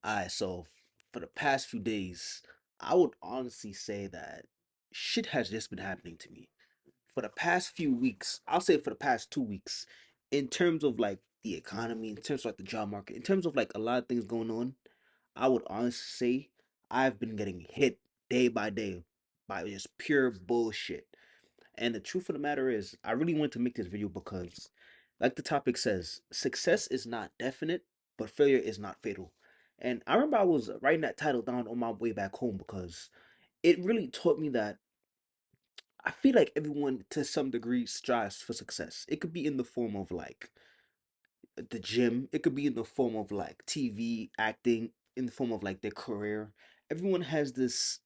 Alright, so for the past few days, I would honestly say that shit has just been happening to me. For the past few weeks, I'll say for the past 2 weeks, in terms of like the economy, in terms of like the job market, in terms of like a lot of things going on, I would honestly say I've been getting hit day by day by just pure bullshit. And the truth of the matter is, I really wanted to make this video because, like the topic says, success is not definite, but failure is not fatal. And I remember I was writing that title down on my way back home because it really taught me that I feel like everyone to some degree strives for success. It could be in the form of like the gym. It could be in the form of like TV, acting, in the form of like their career. Everyone has this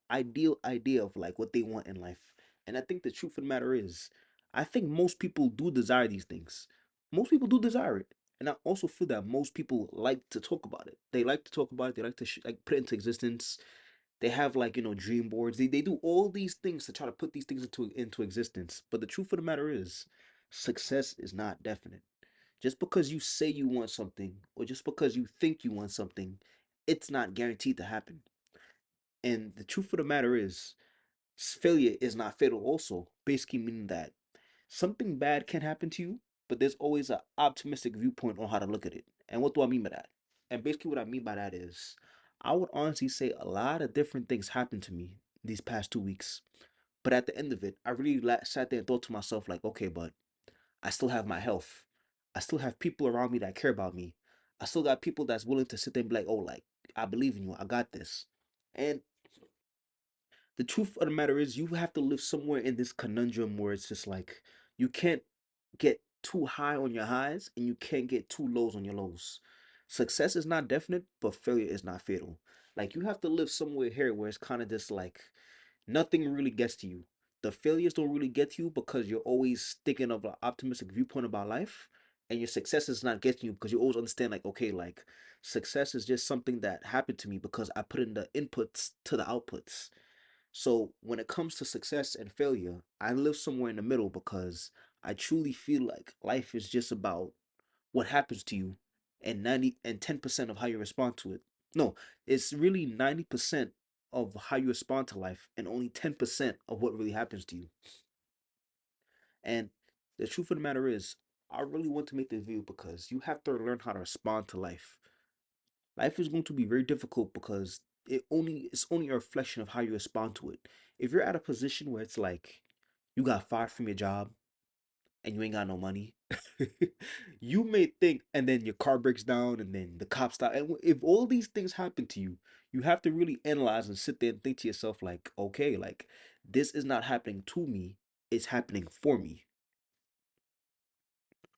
ideal idea of like what they want in life. And I think the truth of the matter is, I think most people do desire these things. Most people do desire it. And I also feel that most people like to talk about it. They like to talk about it. They like to like put it into existence. They have like dream boards. They do all these things to try to put these things into existence. But the truth of the matter is, success is not definite. Just because you say you want something, or just because you think you want something, it's not guaranteed to happen. And the truth of the matter is, failure is not fatal, also. Basically, meaning that something bad can happen to you, but there's always an optimistic viewpoint on how to look at it. And what do I mean by that? And basically, what I mean by that is, I would honestly say a lot of different things happened to me these past 2 weeks. But at the end of it, I really sat there and thought to myself, like, okay, but I still have my health. I still have people around me that care about me. I still got people that's willing to sit there and be like, oh, like, I believe in you. I got this. And the truth of the matter is, you have to live somewhere in this conundrum where it's just like, you can't get too high on your highs and you can't get too lows on your lows. Success is not definite, but failure is not fatal. Like, you have to live somewhere here where it's kind of just like, nothing really gets to you. The failures don't really get to you because you're always thinking of an optimistic viewpoint about life, and your success is not getting you because you always understand, like, okay, like, success is just something that happened to me because I put in the inputs to the outputs. So when it comes to success and failure, I live somewhere in the middle because I truly feel like life is just about what happens to you and 90 and 10% of how you respond to it. No, it's really 90% of how you respond to life and only 10% of what really happens to you. And the truth of the matter is, I really want to make this video because you have to learn how to respond to life. Life is going to be very difficult because it's only a reflection of how you respond to it. If you're at a position where it's like you got fired from your job and you ain't got no money, you may think, and then your car breaks down, and then the cops stop. And if all these things happen to you, you have to really analyze and sit there and think to yourself, like, okay, like this is not happening to me, it's happening for me.